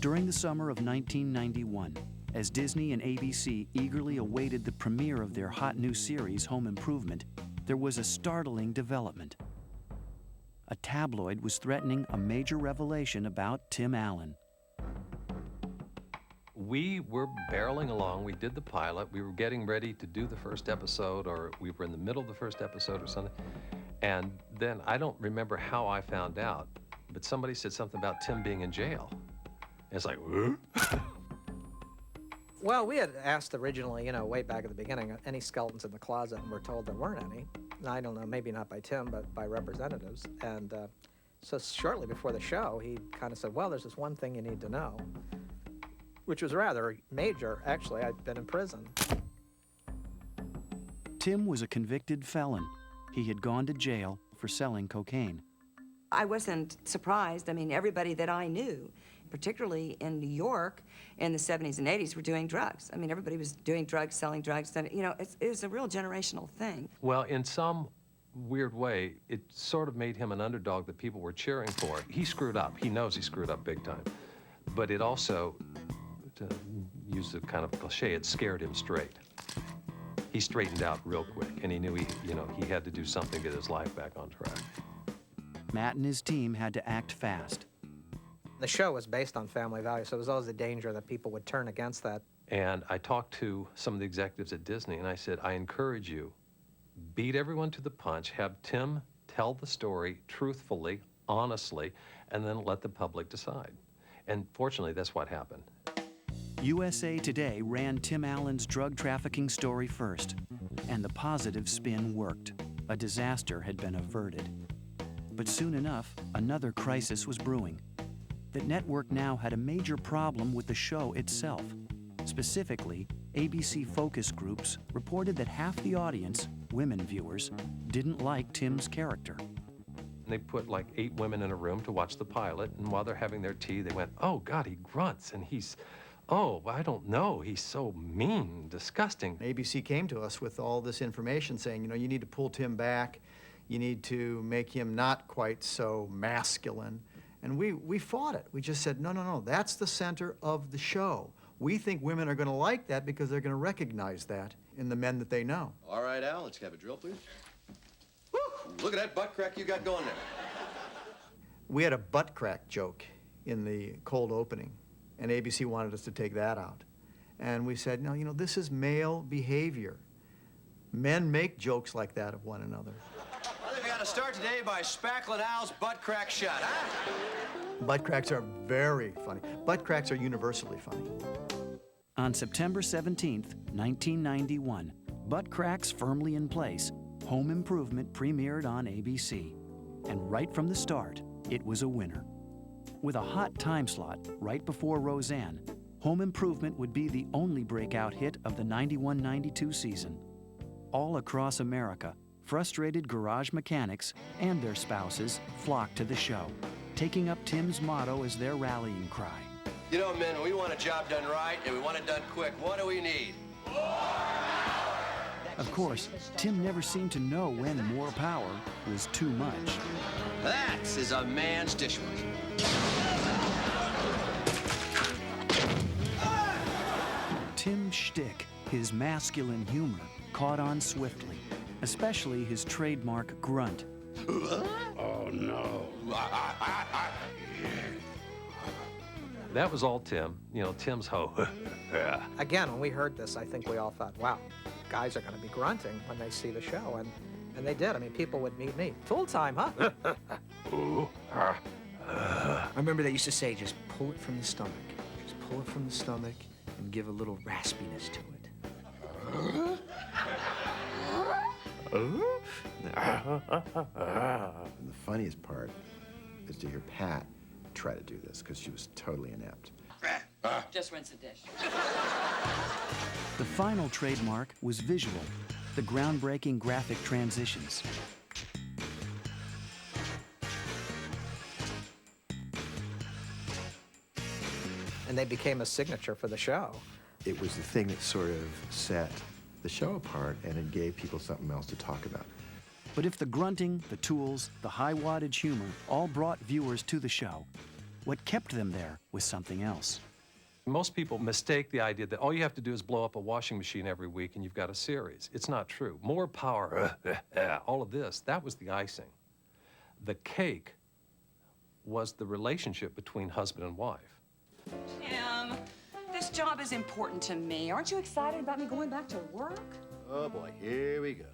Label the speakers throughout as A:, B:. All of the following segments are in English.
A: During the summer of 1991, as Disney and ABC eagerly awaited the premiere of their hot new series, Home Improvement, there was a startling development. A tabloid was threatening a major revelation about Tim Allen.
B: We were barreling along. We did the pilot. We were getting ready to do the first episode, or we were in the middle of the first episode or something. And then I don't remember how I found out, but somebody said something about Tim being in jail. And it's like, huh?
C: Well, we had asked originally, way back at the beginning, any skeletons in the closet, and we're told there weren't any. I don't know, maybe not by Tim, but by representatives. And so shortly before the show, he kind of said, well, there's this one thing you need to know, which was rather major. Actually, I'd been in prison.
A: Tim was a convicted felon. He had gone to jail for selling cocaine.
D: I wasn't surprised. I mean, everybody that I knew, particularly in New York in the 70s and 80s, were doing drugs. I mean, everybody was doing drugs, selling drugs. It was a real generational thing.
B: Well, in some weird way, it sort of made him an underdog that people were cheering for. He screwed up. He knows he screwed up big time. But it also, to use the kind of cliche, it scared him straight. He straightened out real quick, and he knew he had to do something to get his life back on track.
A: Matt and his team had to act fast.
C: The show was based on family values, so there was always a danger that people would turn against that.
B: And I talked to some of the executives at Disney, and I said, I encourage you, beat everyone to the punch, have Tim tell the story truthfully, honestly, and then let the public decide. And fortunately, that's what happened.
A: USA Today ran Tim Allen's drug trafficking story first, and the positive spin worked. A disaster had been averted. But soon enough, another crisis was brewing. The network now had a major problem with the show itself. Specifically, ABC focus groups reported that half the audience, women viewers, didn't like Tim's character.
B: They put like 8 women in a room to watch the pilot, and while they're having their tea, they went, oh God, he grunts, and I don't know, he's so mean, disgusting.
E: ABC came to us with all this information saying, you need to pull Tim back, you need to make him not quite so masculine. And we fought it. We just said, no, that's the center of the show. We think women are going to like that because they're going to recognize that in the men that they know.
F: All right, Al, let's have a drill, please. Woo! Look at that butt crack you got going there.
E: We had a butt crack joke in the cold opening, and ABC wanted us to take that out. And we said, no, this is male behavior. Men make jokes like that of one another.
F: I think we got to start today by spackling Al's butt crack shut, huh?
E: Butt cracks are very funny. Butt cracks are universally funny.
A: On September 17th, 1991, butt cracks firmly in place, Home Improvement premiered on ABC. And right from the start, it was a winner. With a hot time slot right before Roseanne, Home Improvement would be the only breakout hit of the 91-92 season. All across America, frustrated garage mechanics and their spouses flocked to the show, taking up Tim's motto as their rallying cry.
F: You know, men, we want a job done right, and we want it done quick. What do we need?
A: Of course, Tim never seemed to know when more power was too much.
F: That is a man's dishwasher.
A: Tim's shtick, his masculine humor, caught on swiftly, especially his trademark grunt.
G: Oh, no.
B: That was all Tim, Tim's ho.
C: Again, when we heard this, I think we all thought, wow, guys are going to be grunting when they see the show. And they did. I mean, people would meet me. Full time, huh?
G: I remember they used to say, just pull it from the stomach. Just pull it from the stomach and give a little raspiness to it.
H: And the funniest part is to hear Pat try to do this, because she was totally inept.
D: Just rinse the dish.
A: The final trademark was visual, the groundbreaking graphic transitions.
C: And they became a signature for the show.
H: It was the thing that sort of set the show apart, and it gave people something else to talk about.
A: But if the grunting, the tools, the high wattage humor all brought viewers to the show, what kept them there was something else.
B: Most people mistake the idea that all you have to do is blow up a washing machine every week and you've got a series. It's not true. More power, all of this, that was the icing. The cake was the relationship between husband and wife.
D: Tim, this job is important to me. Aren't you excited about me going back to work?
F: Oh, boy, here we go.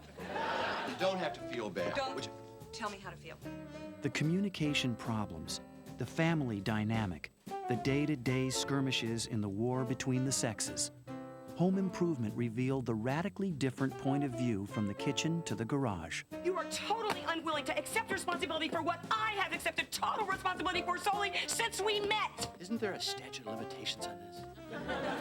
F: You don't have to feel bad.
D: Don't tell me how to feel.
A: The communication problems, the family dynamic, the day-to-day skirmishes in the war between the sexes. Home Improvement revealed the radically different point of view from the kitchen to the garage.
I: You are totally unwilling to accept responsibility for what I have accepted total responsibility for solely since we met.
J: Isn't there a statute of limitations on this?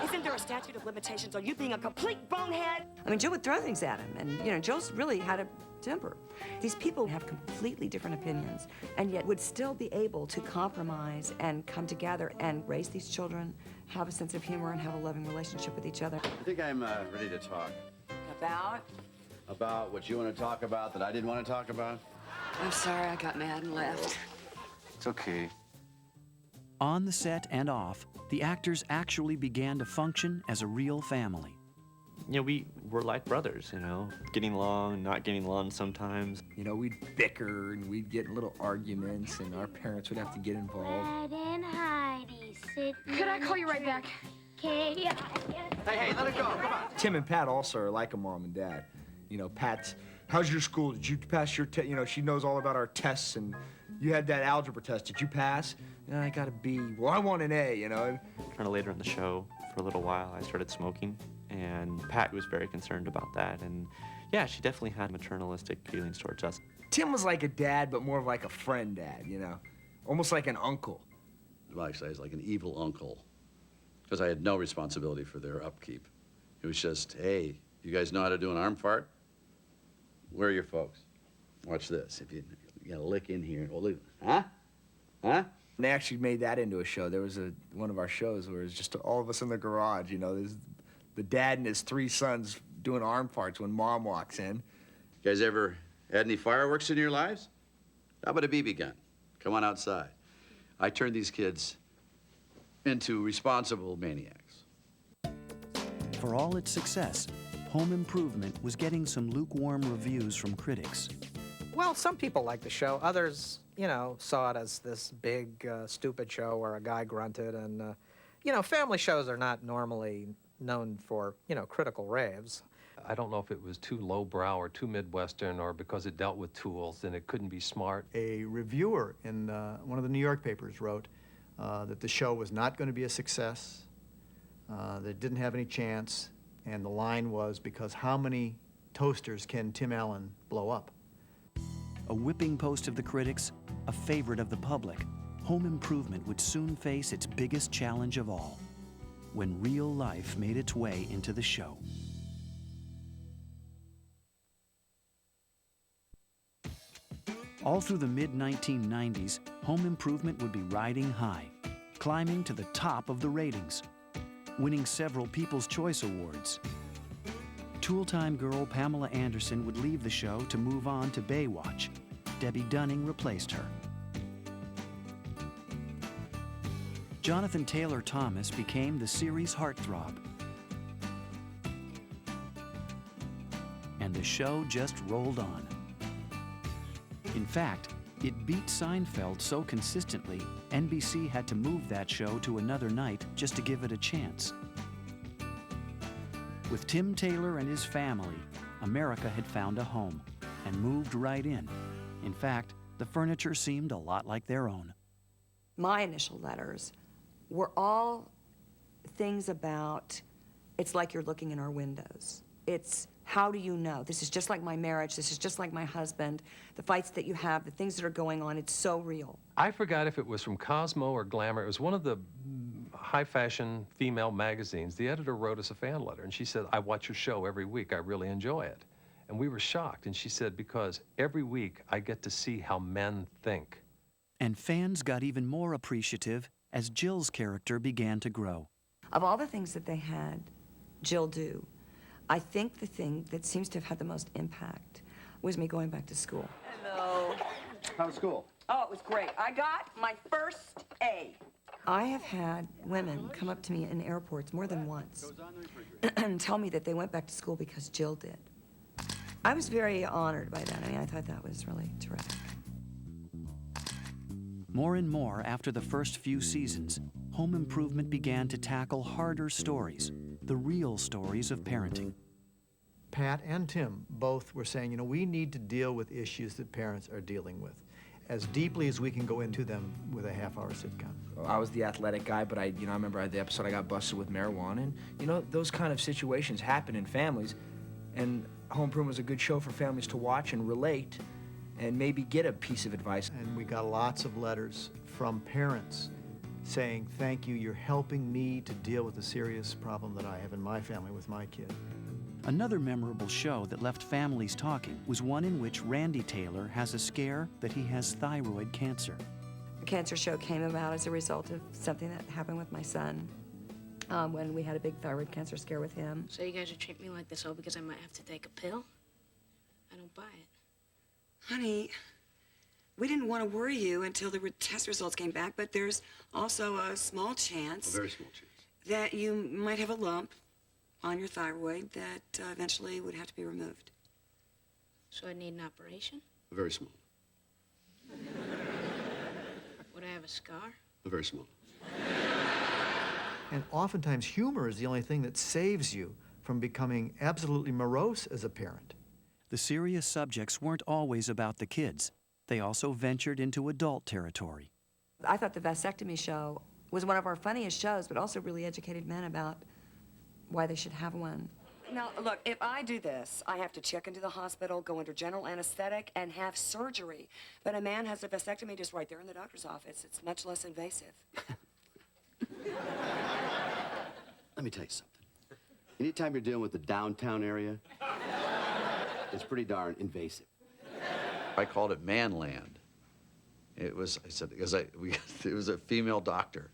I: Isn't there a statute of limitations on you being a complete bonehead?
D: I mean, Jill would throw things at him, and, Jill's really had a temper. These people have completely different opinions, and yet would still be able to compromise and come together and raise these children, have a sense of humor, and have a loving relationship with each other.
F: I think I'm ready to talk.
D: About?
F: About what you want to talk about that I didn't want to talk about?
D: I'm sorry I got mad and left.
F: It's okay.
A: On the set and off, the actors actually began to function as a real family.
K: We were like brothers, getting along, not getting along sometimes.
G: We'd bicker and we'd get in little arguments and our parents would have to get involved.
L: Fred and Heidi sit.
I: Could I call you right back?
L: Hey,
F: Hey, let it go. Come on.
G: Tim and Pat also are like a mom and dad. Pat's, how's your school? Did you pass your test? She knows all about our tests, and you had that algebra test. Did you pass? I got a B. Well, I want an A,
K: Kind of later in the show, for a little while, I started smoking, and Pat was very concerned about that. And yeah, she definitely had maternalistic feelings towards us.
G: Tim was like a dad, but more of like a friend dad, almost like an uncle.
F: Well, actually, I was like an evil uncle, because I had no responsibility for their upkeep. It was just, hey, you guys know how to do an arm fart? Where are your folks? Watch this. If you got a lick in here, well, huh? Huh?
G: And they actually made that into a show. There was one of our shows where it was just all of us in the garage, there's the dad and his 3 sons doing arm farts when mom walks in.
F: You guys ever had any fireworks in your lives? How about a BB gun? Come on outside. I turned these kids into responsible maniacs.
A: For all its success, Home Improvement was getting some lukewarm reviews from critics.
C: Well, some people liked the show. Others, saw it as this big, stupid show where a guy grunted. And, family shows are not normally known for, critical raves.
B: I don't know if it was too lowbrow or too Midwestern or because it dealt with tools and it couldn't be smart.
E: A reviewer in one of the New York papers wrote that the show was not going to be a success, that it didn't have any chance, and the line was, because how many toasters can Tim Allen blow up?
A: A whipping post of the critics, a favorite of the public, Home Improvement would soon face its biggest challenge of all, when real life made its way into the show. All through the mid-1990s, Home Improvement would be riding high, climbing to the top of the ratings, winning several People's Choice Awards. Tool-time girl Pamela Anderson would leave the show to move on to Baywatch. Debbie Dunning replaced her. Jonathan Taylor Thomas became the series' heartthrob. And the show just rolled on. In fact, it beat Seinfeld so consistently, NBC had to move that show to another night just to give it a chance. With Tim Taylor and his family, America had found a home and moved right in. In fact, the furniture seemed a lot like their own.
D: My initial letters were all things about, it's like you're looking in our windows. It's, how do you know? This is just like my marriage. This is just like my husband. The fights that you have, the things that are going on, it's so real.
B: I forgot if it was from Cosmo or Glamour. It was one of the high-fashion female magazines. The editor wrote us a fan letter, and she said, I watch your show every week. I really enjoy it. And we were shocked. And she said, because every week I get to see how men think.
A: And fans got even more appreciative as Jill's character began to grow.
D: Of all the things that they had Jill do, I think the thing that seems to have had the most impact was me going back to school.
I: Hello.
F: How's school?
I: Oh, it was great. I got my first A.
D: I have had women come up to me in airports more than once and tell me that they went back to school because Jill did. I was very honored by that. I mean, I thought that was really terrific.
A: More and more after the first few seasons, Home Improvement began to tackle harder stories, the real stories of parenting.
E: Pat and Tim both were saying, you know, we need to deal with issues that parents are dealing with as deeply as we can go into them with a half-hour sitcom.
G: I was the athletic guy, but I remember I had the episode I got busted with marijuana, and those kind of situations happen in families, and Home Improvement was a good show for families to watch and relate, and maybe get a piece of advice.
E: And we got lots of letters from parents saying, thank you, you're helping me to deal with the serious problem that I have in my family with my kid.
A: Another memorable show that left families talking was one in which Randy Taylor has a scare that he has thyroid cancer.
D: The cancer show came about as a result of something that happened with my son when we had a big thyroid cancer scare with him.
L: So you guys are treating me like this all because I might have to take a pill? I don't buy it.
D: Honey, we didn't want to worry you until the test results came back, but there's also a small chance,
F: A very small chance.
D: that you might have a lump on your thyroid that eventually would have to be removed.
L: So I need an operation?
F: A very small.
L: Would I have a scar?
F: A very small.
E: And oftentimes humor is the only thing that saves you from becoming absolutely morose as a parent.
A: The serious subjects weren't always about the kids. They also ventured into adult territory.
D: I thought the vasectomy show was one of our funniest shows, but also really educated men about why they should have one. Now, look, if I do this, I have to check into the hospital, go under general anesthetic, and have surgery. But a man has a vasectomy just right there in the doctor's office. It's much less invasive.
F: Let me tell you something. Anytime you're dealing with the downtown area, it's pretty darn invasive. I called it Manland. It was, I said, because it was a female doctor.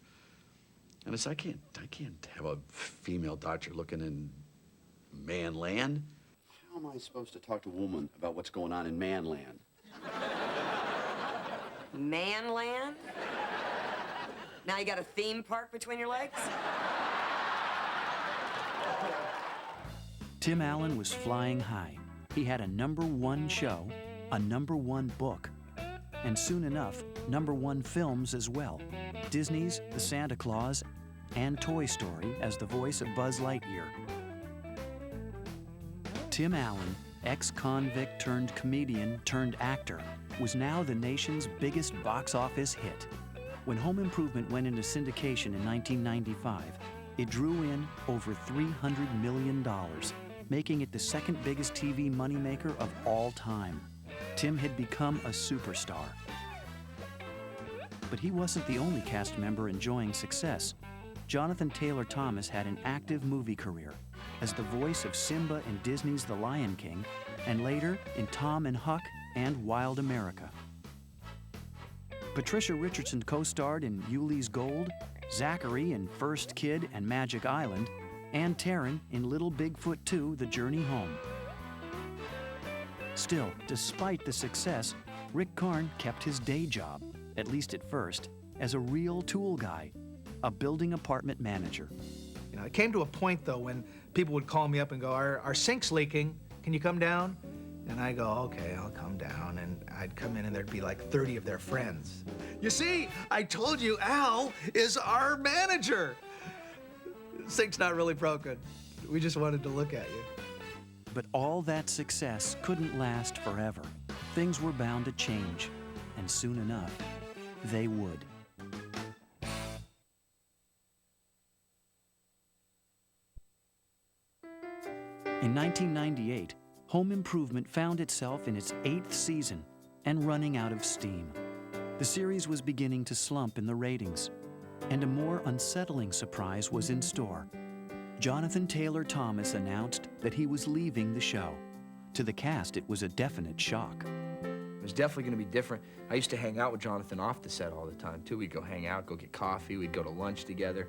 F: And I said, I can't have a female doctor looking in Manland. How am I supposed to talk to a woman about what's going on in Manland?
D: Manland? Now you got a theme park between your legs?
A: Tim Allen was flying high. He had a #1 show, a #1 book, and soon enough, #1 films as well. Disney's The Santa Claus and Toy Story as the voice of Buzz Lightyear. Tim Allen, ex-convict turned comedian turned actor, was now the nation's biggest box office hit. When Home Improvement went into syndication in 1995, it drew in over $300 million, making it the second biggest TV moneymaker of all time. Tim had become a superstar. But he wasn't the only cast member enjoying success. Jonathan Taylor Thomas had an active movie career as the voice of Simba in Disney's The Lion King, and later in Tom and Huck and Wild America. Patricia Richardson co-starred in Yuli's Gold, Zachary in First Kid and Magic Island, and Taryn in Little Bigfoot 2: The Journey Home. Still, despite the success, Rick Karn kept his day job, at least at first, as a real tool guy, a building apartment manager.
M: It came to a point, though, when people would call me up and go, our sink's leaking, can you come down? And I go, okay, I'll come down. And I'd come in and there'd be like 30 of their friends. You see, I told you Al is our manager. The sink's not really broken. We just wanted to look at you.
A: But all that success couldn't last forever. Things were bound to change, and soon enough, they would. In 1998, Home Improvement found itself in its 8th season and running out of steam. The series was beginning to slump in the ratings, and a more unsettling surprise was in store. Jonathan Taylor Thomas announced that he was leaving the show. To the cast, it was a definite shock.
G: It was definitely going to be different. I used to hang out with Jonathan off the set all the time, too. We'd go hang out, go get coffee, we'd go to lunch together.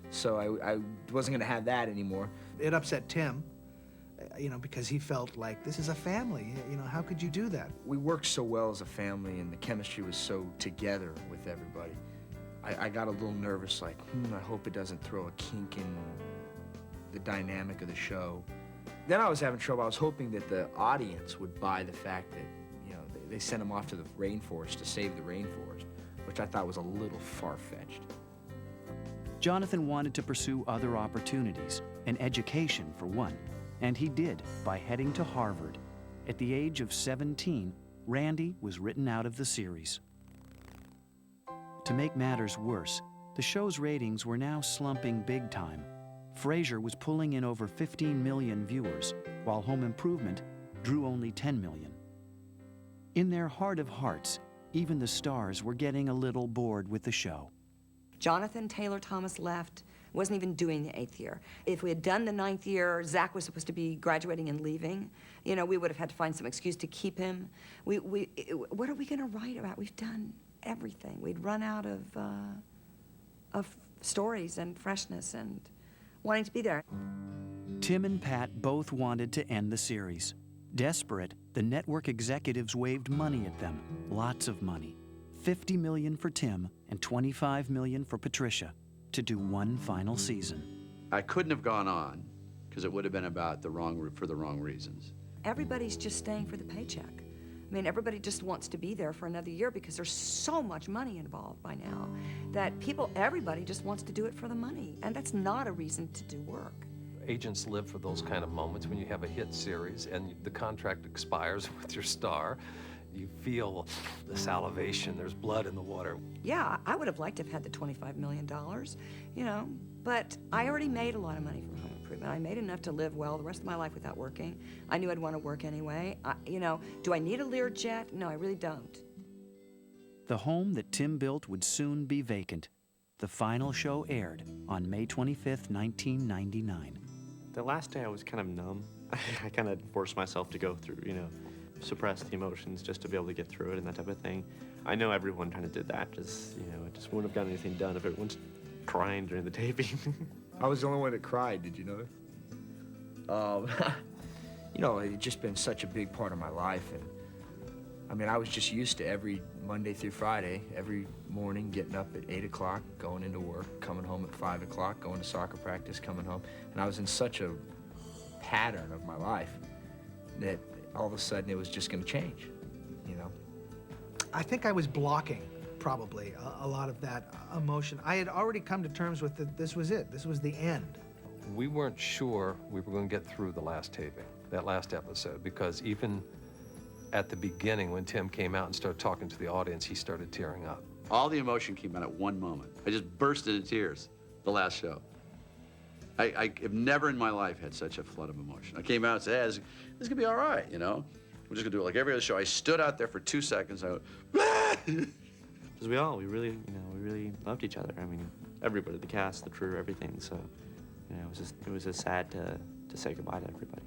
G: So I wasn't going to have that anymore.
M: It upset Tim. you know, because he felt like this is a family. You know, how could you do that?
G: We worked so well as a family, and the chemistry was so together with everybody. I got a little nervous, like, I hope it doesn't throw a kink in the dynamic of the show. Then I was having trouble. I was hoping that the audience would buy the fact that, you know, they sent him off to the rainforest to save the rainforest, which I thought was a little far-fetched.
A: Jonathan wanted to pursue other opportunities, an education for one, and he did by heading to Harvard. At the age of 17, Randy was written out of the series. To make matters worse, the show's ratings were now slumping big time. Frasier was pulling in over 15 million viewers, while Home Improvement drew only 10 million. In their heart of hearts, even the stars were getting a little bored with the show.
D: Jonathan Taylor Thomas left, wasn't even doing the 8th year. If we had done the 9th year, Zach was supposed to be graduating and leaving. You know, we would have had to find some excuse to keep him. What are we gonna write about? We've done everything. We'd run out of stories and freshness and wanting to be there.
A: Tim and Pat both wanted to end the series. Desperate, the network executives waved money at them, lots of money. $50 million for Tim and $25 million for Patricia to do one final season.
F: I couldn't have gone on because it would have been about for the wrong reasons.
D: Everybody's just staying for the paycheck. I mean, everybody just wants to be there for another year because there's so much money involved by now that everybody just wants to do it for the money. And that's not a reason to do work.
B: Agents live for those kind of moments when you have a hit series and the contract expires with your star. You feel the salivation, there's blood in the water.
D: Yeah, I would have liked to have had the $25 million, you know, but I already made a lot of money from Home Improvement. I made enough to live well the rest of my life without working. I knew I'd want to work anyway. You know, do I need a Learjet? No, I really don't.
A: The home that Tim built would soon be vacant. The final show aired on May 25th, 1999.
K: The last day I was kind of numb. I kind of forced myself to go through, you know, suppress the emotions just to be able to get through it and that type of thing. I know everyone kind of did that, just, you know, it just wouldn't have gotten anything done if everyone's crying during the taping.
G: I was the only one that cried, did you know that? You know, it's just been such a big part of my life, and I mean, I was just used to every Monday through Friday, every morning getting up at 8 o'clock, going into work, coming home at 5 o'clock, going to soccer practice, coming home, and I was in such a pattern of my life that all of a sudden it was just going to change, you know?
M: I think I was blocking, probably, a lot of that emotion. I had already come to terms with that this was it. This was the end.
B: We weren't sure we were going to get through the last taping, that last episode, because even at the beginning when Tim came out and started talking to the audience, he started tearing up.
F: All the emotion came out at one moment. I just burst into tears the last show. I have never in my life had such a flood of emotion. I came out and said, hey, this is gonna be all right, you know? We're just gonna do it like every other show. I stood out there for 2 seconds, I went,
K: Because we really loved each other. I mean, everybody, the cast, the crew, everything. So, you know, it was just sad to say goodbye to everybody.